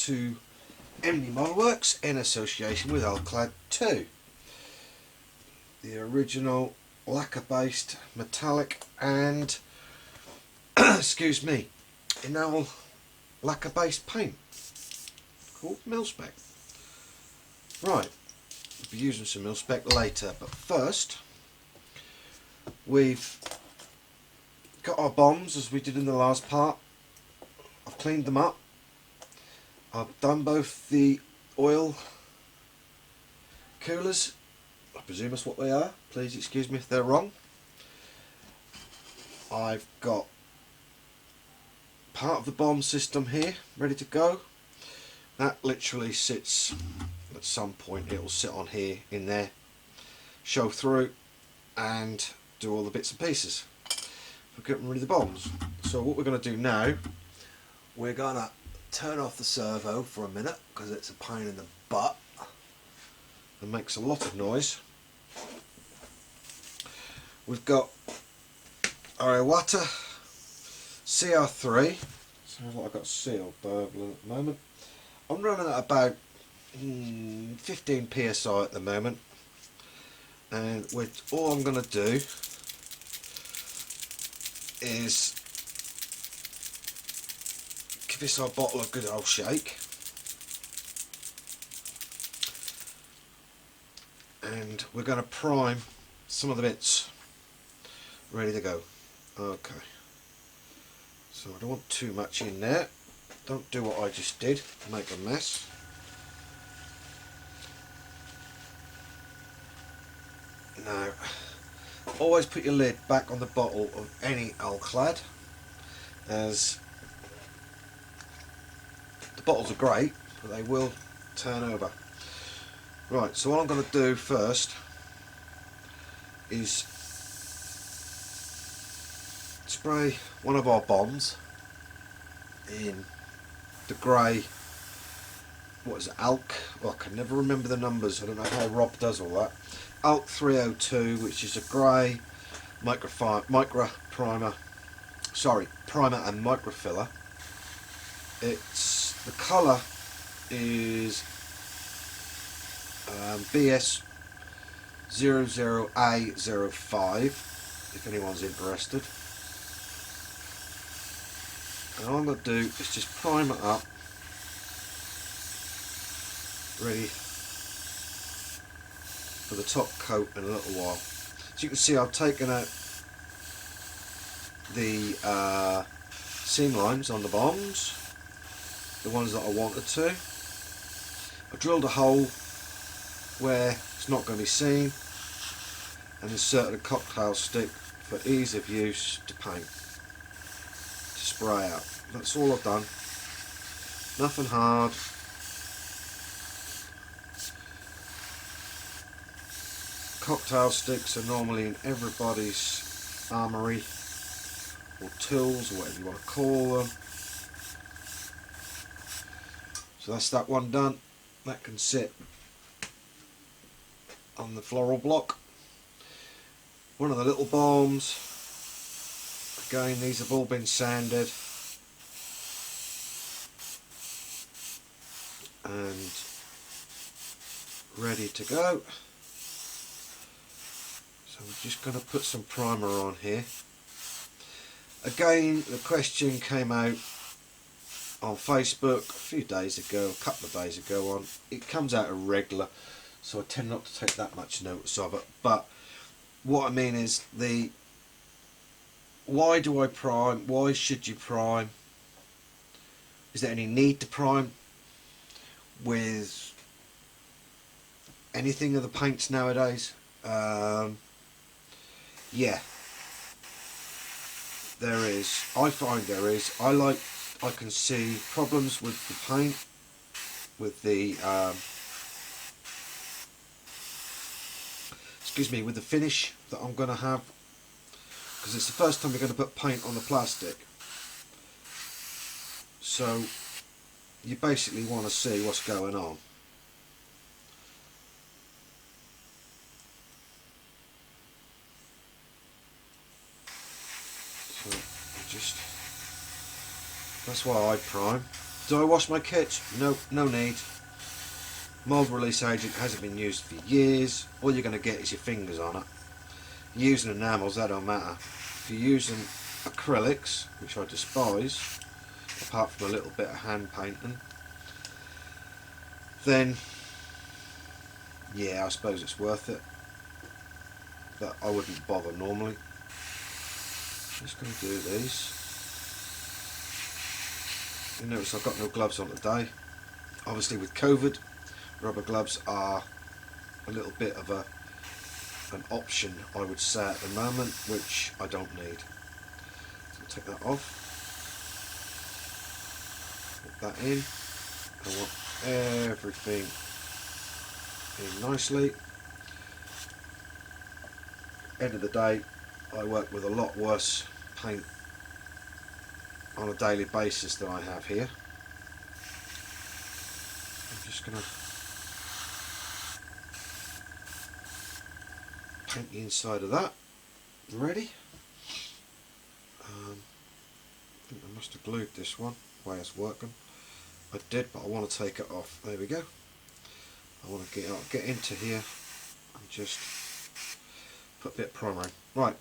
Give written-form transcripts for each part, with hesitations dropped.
to MD Model Works in association with Alclad 2, the original lacquer based metallic and excuse me, enamel lacquer based paint called Mil-Spec. Right, we'll be using some Mil-Spec later, but first we've got our bombs as we did in the last part. I've cleaned them up. I've done both the oil coolers. I presume that's what they are. Please excuse me if they're wrong. I've got part of the bomb system here ready to go. That literally sits, at some point it will sit on here in there, show through and do all the bits and pieces. We're getting rid of the bombs. So what we're going to do now, we're going to turn off the servo for a minute because it's a pain in the butt and makes a lot of noise. We've got our Iwata CR3. Sounds like I've got sealed burbling at the moment. I'm running at about 15 psi at the moment, and all I'm going to do is give this our bottle a good old shake, and we're going to prime some of the bits ready to go. Okay, so I don't want too much in there. Don't do what I just did, make a mess. Now, always put your lid back on the bottle of any Alclad, as the bottles are great, but they will turn over. Right, so what I'm going to do first is spray one of our bombs in the grey, what is it, ALK? Oh, I can never remember the numbers, I don't know how Rob does all that. ALK 302, which is a grey primer and microfiller. The colour is BS00A05, if anyone's interested. And all I'm going to do is just prime it up, ready for the top coat in a little while. As you can see, I've taken out the seam lines on the bombs, the ones that I wanted to. I drilled a hole where it's not going to be seen and inserted a cocktail stick for ease of use to paint, to spray out. That's all I've done, nothing hard. Cocktail sticks are normally in everybody's armoury or tools or whatever you want to call them. So that's that one done. That can sit on the floral block. One of the little bombs, again these have all been sanded and ready to go. So we're just going to put some primer on here. Again, the question came out on Facebook a few days ago, a couple of days ago on, it comes out irregular, so I tend not to take that much notice of it. But what I mean is, why do I prime? Why should you prime? Is there any need to prime with anything of the paints nowadays? Yeah, there is. I find there is. I can see problems with the paint, with the with the finish that I'm going to have, because it's the first time you're going to put paint on the plastic. So you basically want to see what's going on. So that's why I prime. Do I wash my kits? No, no need. Mould release agent hasn't been used for years. All you're going to get is your fingers on it. Using enamels, that don't matter. If you're using acrylics, which I despise, apart from a little bit of hand painting, then yeah, I suppose it's worth it, but I wouldn't bother normally. Just going to do these. You notice I've got no gloves on today. Obviously with COVID, rubber gloves are a little bit of an option, I would say, at the moment, which I don't need. So I'll take that off, put that in. I want everything in nicely. End of the day, I work with a lot worse paint on a daily basis than I have here. I'm just going to paint the inside of that. Ready? I think I must have glued this one the way it's working. I did, but I want to take it off. There we go. I want to get into here and just put a bit of primer in. Right.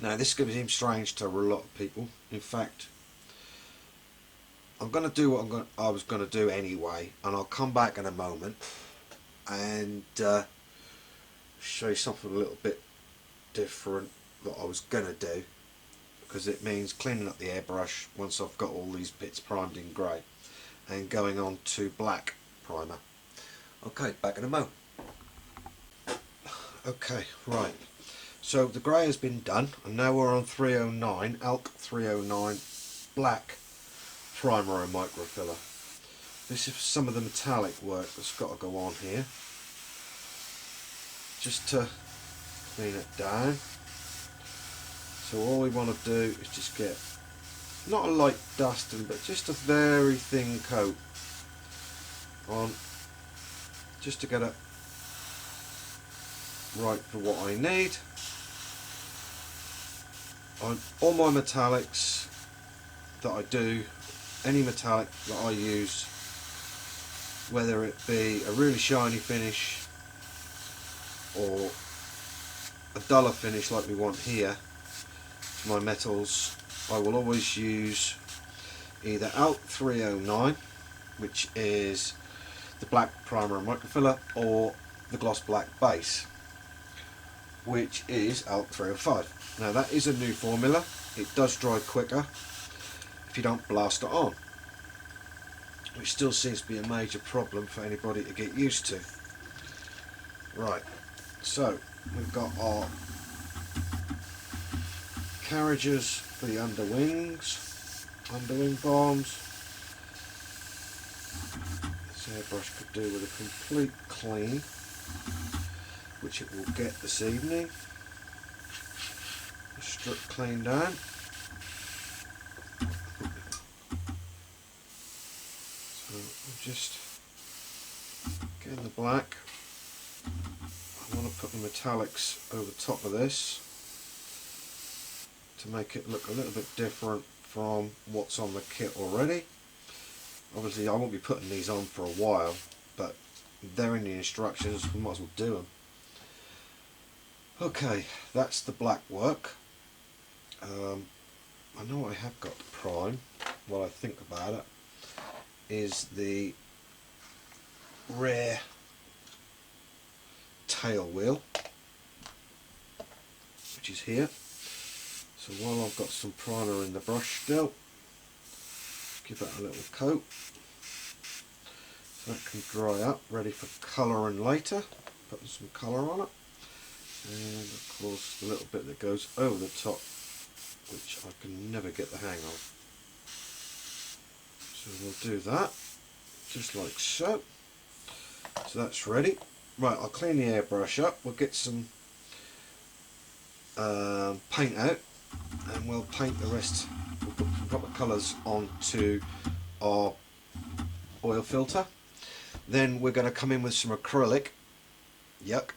Now this is going to seem strange to a lot of people. In fact, I'm going to do what I was going to do anyway, and I'll come back in a moment and show you something a little bit different that I was going to do, because it means cleaning up the airbrush once I've got all these bits primed in grey and going on to black primer. Okay, back in a moment. Okay, right. So the grey has been done, and now we're on 309, ALK 309 black primer and microfiller. This is some of the metallic work that's got to go on here, just to clean it down. So all we want to do is just get, not a light dusting, but just a very thin coat on, just to get it right for what I need. On all my metallics that I do, any metallic that I use, whether it be a really shiny finish or a duller finish like we want here for my metals, I will always use either ALK 309, which is the black primer and microfiller, or the gloss black base, which is ALK 305. Now that is a new formula. It does dry quicker if you don't blast it on, which still seems to be a major problem for anybody to get used to. Right, so we've got our carriages for the underwing bombs. This airbrush could do with a complete clean, which it will get this evening. Strip clean down. So I'm just getting the black. I want to put the metallics over top of this to make it look a little bit different from what's on the kit already. Obviously I won't be putting these on for a while, but they're in the instructions, we might as well do them. Okay, that's the black work. I know I have got to prime, while I think about it, is the rear tail wheel, which is here. So while I've got some primer in the brush still, give that a little coat so that can dry up, ready for colouring later, putting some colour on it. And of course the little bit that goes over the top, which I can never get the hang of. So we'll do that, just like so. So that's ready. Right, I'll clean the airbrush up, we'll get some paint out, and we'll paint the rest. We'll put the proper colours onto our oil filter. Then we're going to come in with some acrylic, yuck,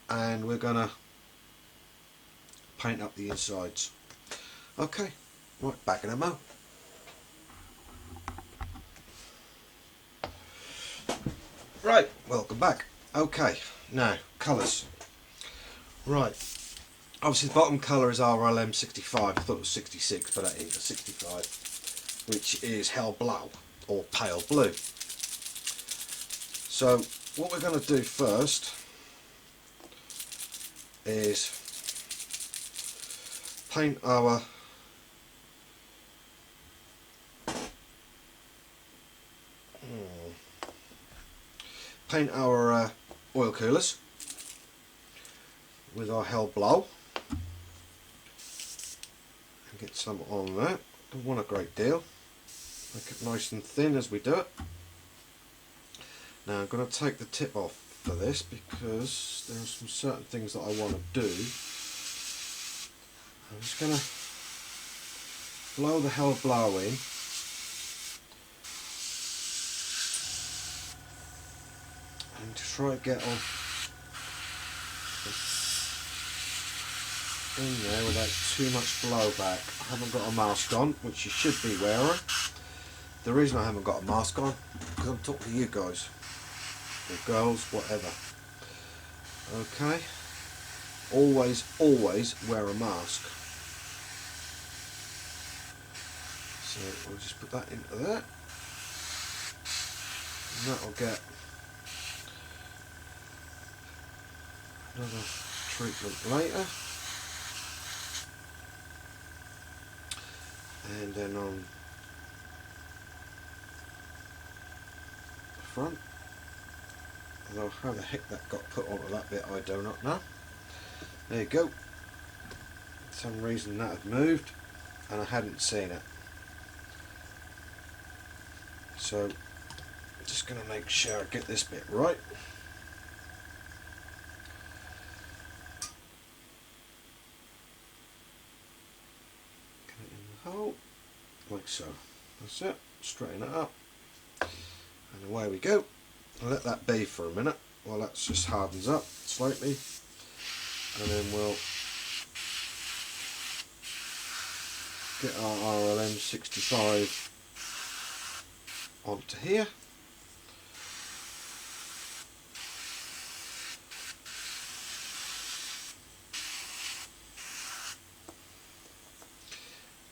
and we're going to paint up the insides. Okay, right, back in a mo. Right, welcome back. Okay, now colours. Right, obviously the bottom colour is RLM 65. I thought it was 66, but that is a 65, which is hell blue or pale blue. So what we're going to do first is paint our oil coolers with our hell blow and get some on there. Don't want a great deal. Make it nice and thin as we do it. Now I'm going to take the tip off for this because there are some certain things that I want to do. I'm just going to blow the hell blow in. And to try to get off in there without too much blowback. I haven't got a mask on, which you should be wearing. The reason I haven't got a mask on because I'm talking to you guys, or girls, whatever. Okay, always wear a mask. So we'll just put that into there, and that'll get another treatment later. And then on the front, although how the heck that got put onto that bit I do not know. There you go. For some reason that had moved and I hadn't seen it. So I'm just going to make sure I get this bit right. Get it in the hole, like so. That's it. Straighten it up. And away we go. I'll let that be for a minute while that just hardens up slightly. And then we'll get our RLM 65 onto here.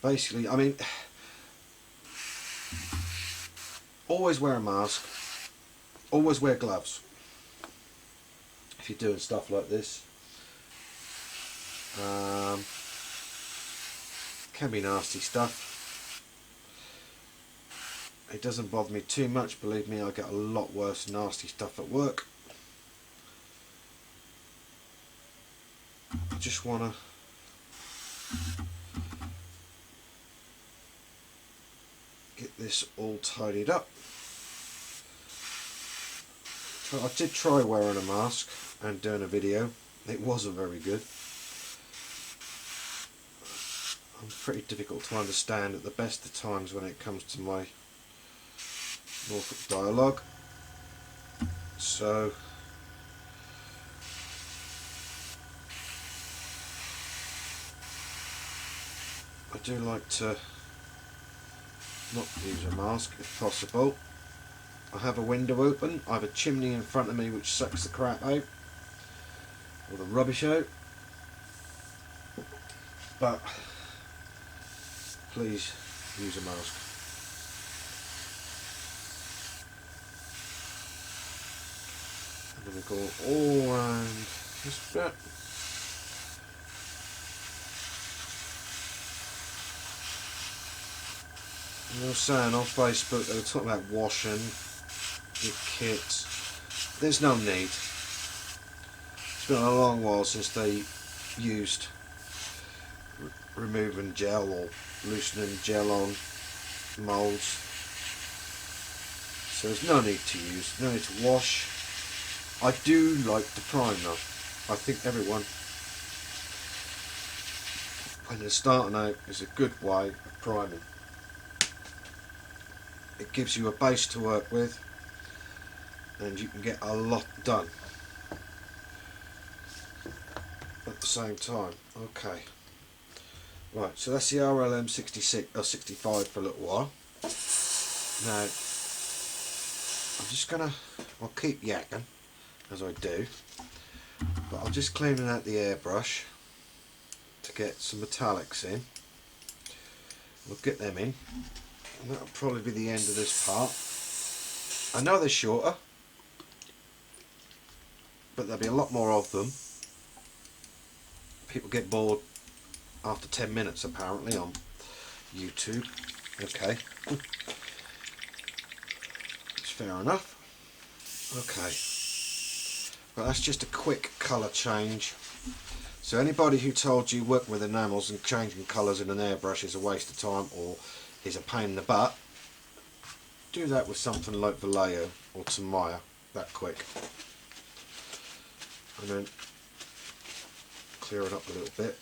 Basically, I mean, always wear a mask, always wear gloves if you're doing stuff like this. Can be nasty stuff. It doesn't bother me too much, believe me, I get a lot worse nasty stuff at work. I just want to get this all tidied up. So I did try wearing a mask and doing a video. It wasn't very good. I'm pretty difficult to understand at the best of times when it comes to my Norfolk dialogue. So I do like to not use a mask if possible. I have a window open, I have a chimney in front of me which sucks the crap out, or the rubbish out, but please use a mask. I'm going to go all around this bit. And I was saying on Facebook they were talking about washing your kits. There's no need. It's been a long while since they used removing gel or loosening gel on moulds. So there's no need to use, no need to wash. I do like to prime though. I think everyone, when they're starting out, is a good way of priming. It gives you a base to work with and you can get a lot done at the same time. Okay, right, so that's the RLM 66 or 65 for a little while. Now I'm just gonna, I'll keep yakking as I do, but I'm just cleaning out the airbrush to get some metallics in. We'll get them in, and that'll probably be the end of this part. I know they're shorter, but there'll be a lot more of them. People get bored after 10 minutes apparently on YouTube. Okay. It's fair enough. Okay. Well, that's just a quick colour change. So anybody who told you working with enamels and changing colours in an airbrush is a waste of time or is a pain in the butt, do that with something like Vallejo or Tamiya that quick. And then clear it up a little bit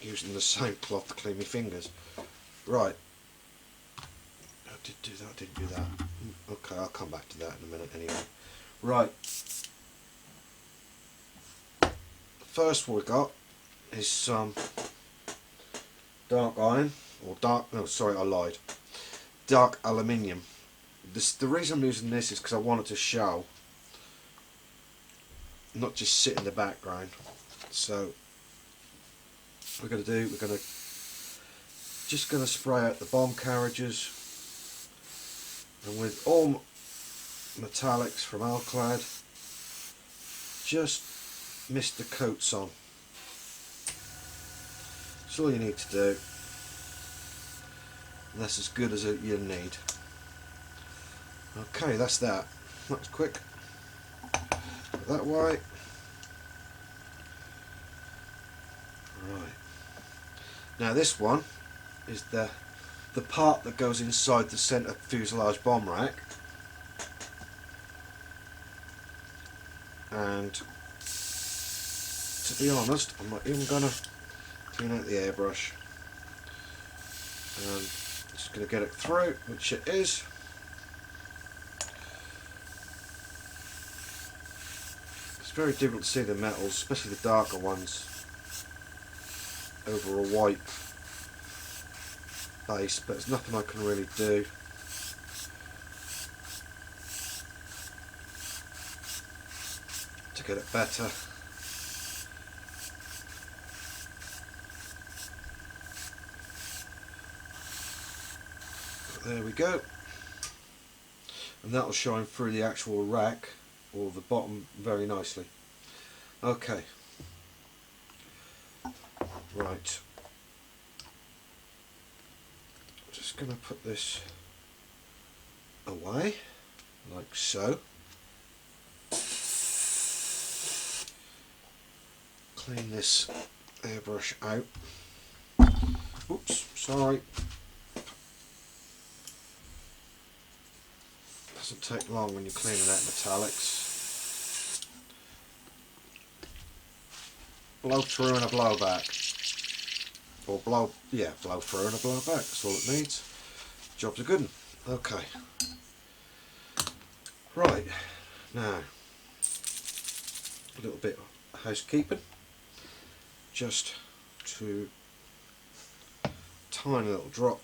using the same cloth to clean my fingers. Right. I did do that, I didn't do that. Okay, I'll come back to that in a minute anyway. Right. First what we got is some dark iron, or dark, no sorry I lied, dark aluminium. The reason I'm using this is because I wanted to show, not just sit in the background. So we're going to do, we're just going to spray out the bomb carriages, and with all metallics from Alclad, just mist the coats on. That's all you need to do, and that's as good as you'll need. Okay, that's that. That was quick. Put that way. Right. Now this one is the part that goes inside the centre fuselage bomb rack, and to be honest, I'm not even going to clean out the airbrush, and just going to get it through, which it is. It's very difficult to see the metals, especially the darker ones, over a white base, but there's nothing I can really do. To get it better. There we go, and that will shine through the actual rack or the bottom very nicely. Okay, right, I'm just going to put this away like so. Clean this airbrush out. Oops, sorry. Doesn't take long when you're cleaning out metallics. Blow through and a blow back, or blow through and a blow back. That's all it needs. Job's a good one. Okay. Right, now a little bit of housekeeping, just to tiny little drop.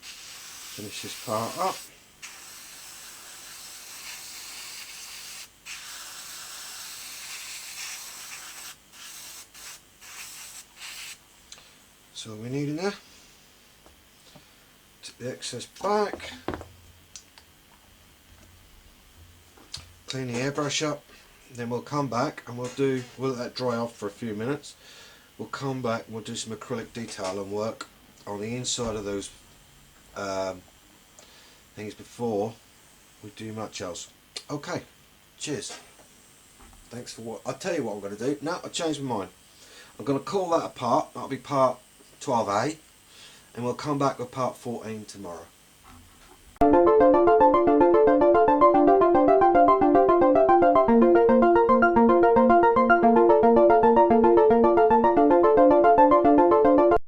Finish this part up. So we need in there. Take the excess back. Clean the airbrush up. Then we'll come back and we'll let that dry off for a few minutes. We'll come back and we'll do some acrylic detailing work on the inside of those things before we do much else. Okay, cheers. Thanks for what. I'll tell you what I'm going to do. No, I changed my mind. I'm going to call that a part. That'll be part 12A, and we'll come back with part 14 tomorrow.